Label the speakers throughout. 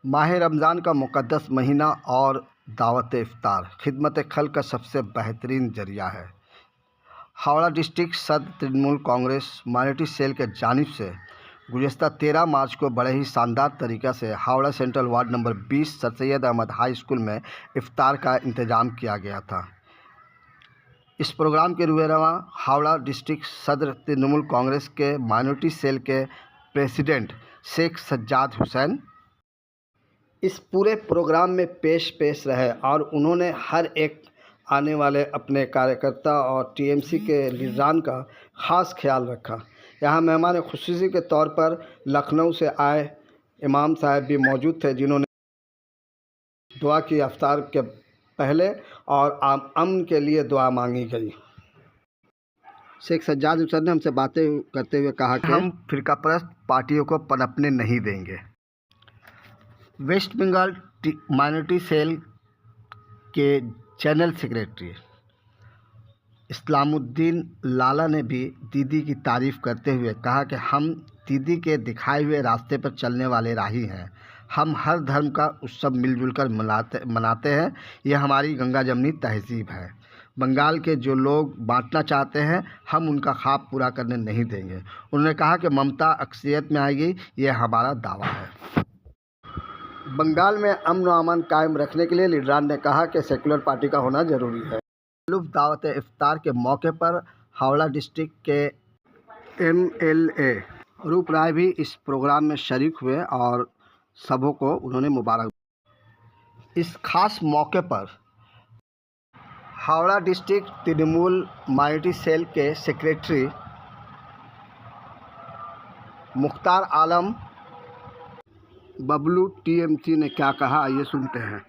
Speaker 1: माह रमज़ान का मुक़द्दस महीना और दावत इफ्तार खिदमत खल्क़ का सबसे बेहतरीन ज़रिया है। हावड़ा डिस्ट्रिक्ट सदर तृणमूल कांग्रेस माइनॉरिटी सेल के जानिब से गुज़श्ता 13 मार्च को बड़े ही शानदार तरीक़े से Howrah central ward number 20 sir Syed Ahmed high school में इफ्तार का इंतज़ाम किया गया था। इस प्रोग्राम के रूबेरवा हावड़ा डिस्ट्रिक्ट सदर तृणमूल कांग्रेस के माइनॉरिटी सेल के प्रेसिडेंट शेख सज्जाद हुसैन इस पूरे प्रोग्राम में पेश रहे और उन्होंने हर एक आने वाले अपने कार्यकर्ता और टीएमसी के लीडरान का ख़ास ख्याल रखा। यहाँ मेहमान खुसूसी के तौर पर लखनऊ से आए इमाम साहब भी मौजूद थे, जिन्होंने दुआ की इफ्तार के पहले और अमन के लिए दुआ मांगी गई। शेख सज्जाद हुसैन ने हमसे बातें करते हुए कहा कि हम फ़िरकापरस्त पार्टियों को पनपने नहीं देंगे। वेस्ट बंगाल माइनॉरिटी सेल के जनरल सेक्रेटरी इस्लामुद्दीन लाला ने भी दीदी की तारीफ़ करते हुए कहा कि हम दीदी के दिखाए हुए रास्ते पर चलने वाले राही हैं। हम हर धर्म का उत्सव मिलजुल कर मनाते हैं। यह हमारी गंगा जमनी तहज़ीब है। बंगाल के जो लोग बांटना चाहते हैं, हम उनका ख्वाब पूरा करने नहीं देंगे। उन्होंने कहा कि ममता अक्सरियत में आएगी, यह हमारा दावा है। बंगाल में अमन व अमान कायम रखने के लिए लीडरान ने कहा कि सेकुलर पार्टी का होना ज़रूरी है। दावत इफ्तार के मौके पर हावड़ा डिस्ट्रिक्ट के एमएलए रूप राय भी इस प्रोग्राम में शरीक हुए और सबों को उन्होंने मुबारक। इस खास मौके पर Howrah district Trinamool minority cell के सेक्रेटरी मुख्तार आलम बबलू टीएमसी ने क्या कहा, आइए सुनते हैं।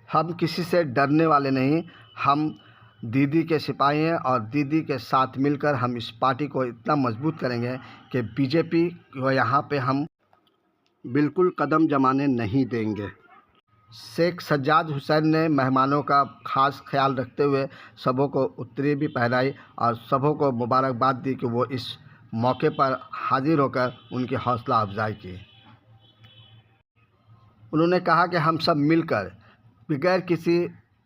Speaker 1: हम किसी से डरने वाले नहीं, हम दीदी के सिपाही हैं और दीदी के साथ मिलकर हम इस पार्टी को इतना मजबूत करेंगे कि बीजेपी को यहाँ पे हम बिल्कुल कदम जमाने नहीं देंगे। शेख सज्जाद हुसैन ने मेहमानों का ख़ास ख्याल रखते हुए सबों को उत्तरी भी पहनाई और सबों को मुबारकबाद दी कि वो इस मौके पर हाजिर होकर उनकी हौसला अफजाई की। उन्होंने कहा कि हम सब मिलकर बगैर किसी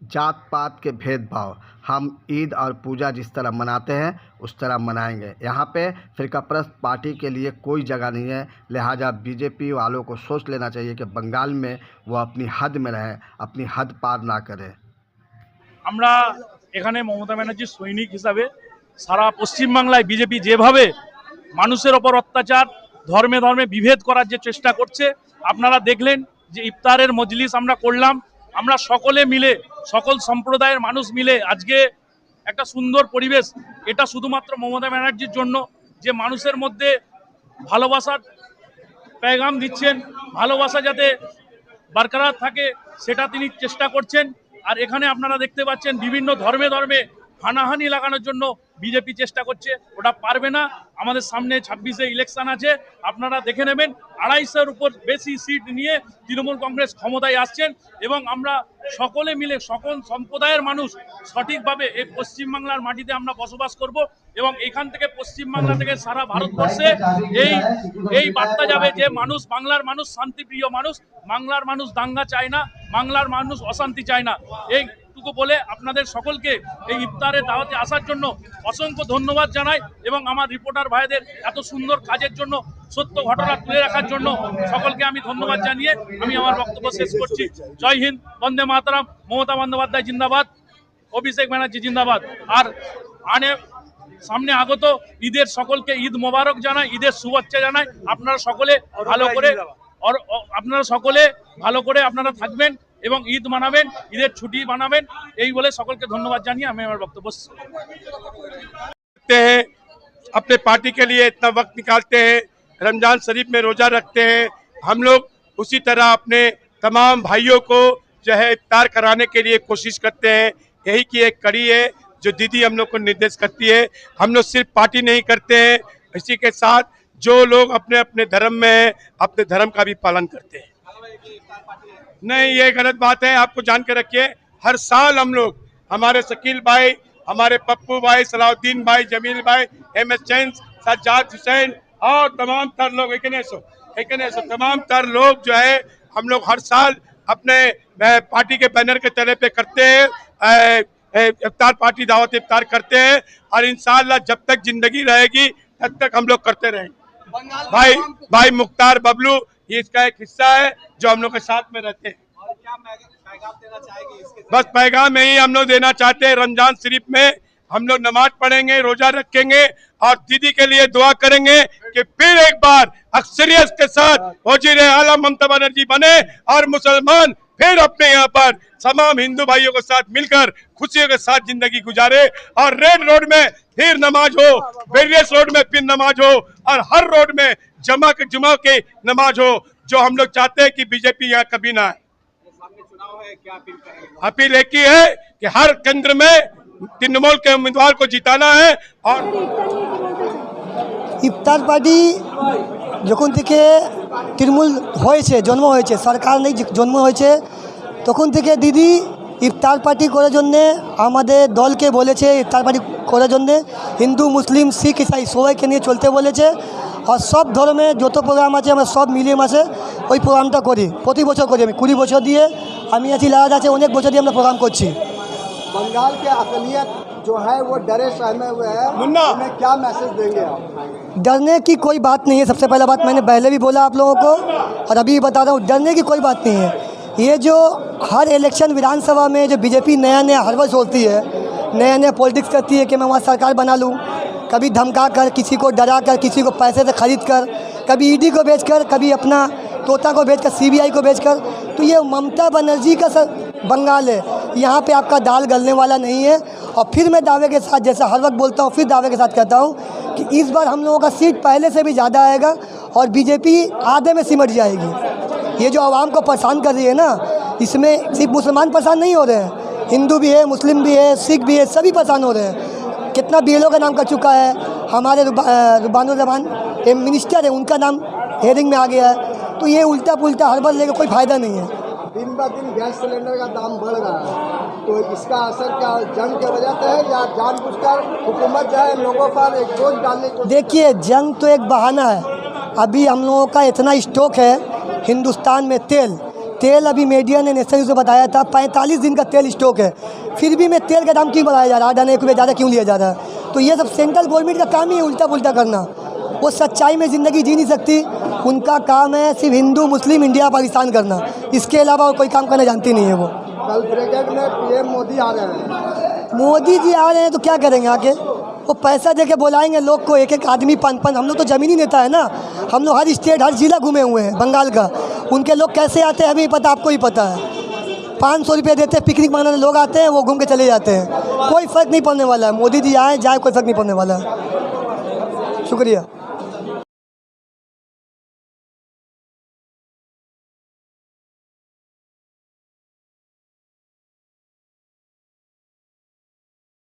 Speaker 1: जात पात के भेदभाव हम ईद और पूजा जिस तरह मनाते हैं उस तरह मनाएंगे। यहाँ पे फ़िरकापरस्त पार्टी के लिए कोई जगह नहीं है, लिहाजा बीजेपी वालों को सोच लेना चाहिए कि बंगाल में वो अपनी हद में रहें, अपनी हद पार ना करें।
Speaker 2: আমরা এখানে মমতা ব্যানার্জির সৈনিক হিসাবে সারা পশ্চিমবাংলায় বিজেপি যেভাবে মানুষের ওপর অত্যাচার, ধর্মে ধর্মে বিভেদ করার যে চেষ্টা করছে, আপনারা দেখলেন যে ইফতারের মজলিস আমরা করলাম। আমরা সকলে মিলে, সকল সম্প্রদায়ের মানুষ মিলে আজকে একটা সুন্দর পরিবেশ। এটা শুধুমাত্র মমতা ব্যানার্জির জন্য, যে মানুষের মধ্যে ভালোবাসার পেগাম দিচ্ছেন, ভালোবাসা যাতে বরকরার থাকে সেটা তিনি চেষ্টা করছেন। আর এখানে আপনারা দেখতে পাচ্ছেন বিভিন্ন ধর্মে ধর্মে হানাহানি লাগানোর জন্য বিজেপি চেষ্টা করছে, ওটা পারবে না। আমাদের সামনে 26-এ ইলেকশন আছে, আপনারা দেখে নেবেন 250-এর উপর বেশি সিট নিয়ে তৃণমূল কংগ্রেস ক্ষমতায় আসছেন এবং আমরা সকলে মিলে সকল সম্প্রদায়ের মানুষ সঠিকভাবে এই পশ্চিমবাংলার মাটিতে আমরা বসবাস করব এবং এখান থেকে পশ্চিমবাংলা থেকে সারা ভারতবর্ষে এই বার্তা যাবে যে মানুষ, বাংলার মানুষ শান্তিপ্রিয় মানুষ, বাংলার মানুষ দাঙ্গা চায় না, বাংলার মানুষ অশান্তি চায় না। এইটুকু বলে আপনাদের সকলকে এই ইফতারের দাওয়াতে আসার জন্য অসংখ্য ধন্যবাদ জানাই এবং আমার রিপোর্টার ভাইদের এত সুন্দর কাজের জন্য, সত্য ঘটনা তুলে রাখার জন্য সকলকে আমি ধন্যবাদ জানিয়ে আমি আমার বক্তব্য শেষ করছি। জয় হিন্দ, বন্দে মাতরম, মমতা বন্দ্যোপাধ্যায় জিন্দাবাদ, অভিষেক ব্যানার্জি জিন্দাবাদ। আর সামনে আগত ঈদের সকলকে ঈদ মোবারক জানাই, ঈদের শুভেচ্ছা জানাই। আপনারা সকলে ভালো করে আপনারা থাকবেন এবং ঈদ মানাবেন, ঈদের ছুটি মানাবেন, এই বলে সকলকে ধন্যবাদ জানিয়ে আমি আমার বক্তব্য
Speaker 3: हैं। अपने पार्टी के लिए इतना वक्त निकालते हैं, रमजान शरीफ में रोजा रखते हैं। हम लोग उसी तरह अपने तमाम भाइयों को जो है इफ्तार कराने के लिए कोशिश करते हैं। यही की एक कड़ी है जो दीदी हम लोग को निर्देश करती है। हम लोग सिर्फ पार्टी नहीं करते हैं, इसी के साथ जो लोग अपने अपने धर्म में हैं, अपने धर्म का भी पालन करते हैं। नहीं, ये गलत बात है, आपको जान के रखिए। हर साल हम लोग, हमारे शकील भाई, हमारे पप्पू भाई, सलाउद्दीन भाई, जमील भाई, एमएस चैन, सज्जाद हुसैन और तमाम तर लोग तमाम तर लोग जो है हम लोग हर साल अपने पार्टी के बैनर के तले पे करते हैं, इफ्तार पार्टी दावत इफ्तार करते हैं और इंशाअल्लाह जब तक जिंदगी रहेगी तब तक हम लोग करते रहेंगे। भाई मुख्तार बबलू ये इसका एक हिस्सा है जो हम लोग के साथ में रहते हैं।
Speaker 4: और क्या पैगाम देना चाहेंगे इसके?
Speaker 3: बस पैगाम यही हम लोग देना चाहते हैं, रमजान शरीफ में हम लोग नमाज पढ़ेंगे, रोजा रखेंगे और दीदी के लिए दुआ करेंगे कि फिर एक बार अक्सरियत के साथ वजीर आला ममता बनर्जी बने और मुसलमान फिर अपने यहाँ पर तमाम हिंदू भाइयों के साथ मिलकर खुशियों के साथ जिंदगी गुजारे और रेड रोड में फिर नमाज हो, वेरियस रोड में फिर नमाज हो और हर रोड में जुमा के नमाज हो, जो हम लोग चाहते हैं कि बीजेपी यहाँ कभी ना आए।
Speaker 4: सामने चुनाव है, क्या अपील करेंगे?
Speaker 3: अपील एक ही है कि हर केंद्र में तृणमूल के उम्मीदवार को जिताना है। और
Speaker 5: ইফতার পার্টি যখন থেকে তৃণমূল হয়েছে, জন্ম হয়েছে, সরকার নেই, জন্ম হয়েছে, তখন থেকে দিদি ইফতার পার্টি করার জন্যে আমাদের দলকে বলেছে ইফতার পার্টি করার জন্যে। হিন্দু মুসলিম শিখ ইসাই সবাইকে নিয়ে চলতে বলেছে আর সব ধর্মে যত প্রোগ্রাম আছে আমরা সব মিলিয়ে মাসে ওই প্রোগ্রামটা করি, প্রতি বছর করি। আমি 20 বছর দিয়ে আমি আছি, লাগাজ আছে, অনেক বছর দিয়ে আমরা প্রোগ্রাম করছি।
Speaker 6: बंगाल के अकलियत जो है वो डरे सहमे हुए हैं, उन्हें क्या मैसेज देंगे आप?
Speaker 5: डरने की कोई बात नहीं है। सबसे पहला बात मैंने पहले भी बोला आप लोगों को और अभी बता रहा हूँ, डरने की कोई बात नहीं है। ये जो हर इलेक्शन विधानसभा में जो बीजेपी नया नया हर वर्ष होती है, नया नया पॉलिटिक्स करती है कि मैं वहाँ सरकार बना लूँ, कभी धमका कर, किसी को डरा कर, किसी को पैसे से ख़रीद कर, कभी ईडी को बेच कर, कभी अपना तोता को बेच कर, सीबीआई को बेच कर। तो ये ममता बनर्जी का सर बंगाल है, यहाँ पे आपका दाल गलने वाला नहीं है। और फिर मैं दावे के साथ, जैसा हर वक्त बोलता हूँ, फिर दावे के साथ कहता हूँ कि इस बार हम लोगों का सीट पहले से भी ज़्यादा आएगा और बीजेपी आधे में सिमट जाएगी। ये जो आवाम को परेशान कर रही है ना, इसमें सिर्फ मुसलमान परेशान नहीं हो रहे हैं, हिंदू भी है, मुस्लिम भी है, सिख भी है, सभी परेशान हो रहे हैं। कितना बीएलओ का नाम कर चुका है, हमारे रुबानुर रहमान मिनिस्टर है, उनका नाम हेयरिंग में आ गया है। तो ये उल्टा पुल्टा हर बार लेकर कोई फ़ायदा नहीं है।
Speaker 6: दिन ब दिन गैस सिलेंडर का दाम बढ़ रहा है, तो इसका असर क्या जंग की वजह से है या जानबूझकर हुकूमत जो है लोगों पर एक बोझ डालने की?
Speaker 5: देखिए, जंग तो एक बहाना है। अभी हम लोगों का इतना स्टॉक है हिंदुस्तान में, तेल अभी मीडिया ने नेशनल न्यूज़ में बताया था 45 दिन का तेल स्टॉक है, फिर भी मैं तेल का दाम क्यों बढ़ाया जा रहा है, 1 रुपये ज़्यादा क्यों लिया जा रहा है? तो ये सब सेंट्रल गवर्नमेंट का काम ही है, उल्टा पुल्टा करना। वो सच्चाई में ज़िंदगी जी नहीं सकती, उनका काम है सिर्फ हिंदू मुस्लिम इंडिया पाकिस्तान करना, इसके अलावा और कोई काम करना जानती नहीं है वो।
Speaker 6: कल ब्रिगेड में पीएम मोदी आ रहे हैं,
Speaker 5: मोदी जी आ रहे हैं तो क्या करेंगे आके? वो पैसा दे के बुलाएंगे लोग को, एक एक आदमी 5-5। हम लोग तो ज़मीनी नेता है ना, हम लोग हर स्टेट हर ज़िला घूमे हुए हैं बंगाल का। उनके लोग कैसे आते हैं हमें पता, आपको ही पता है। 500 रुपये देते हैं, पिकनिक मनाने लोग आते हैं, वो घूम के चले जाते हैं। कोई फ़र्क नहीं पड़ने वाला है, मोदी जी आए जाए कोई फ़र्क नहीं पड़ने वाला है। शुक्रिया।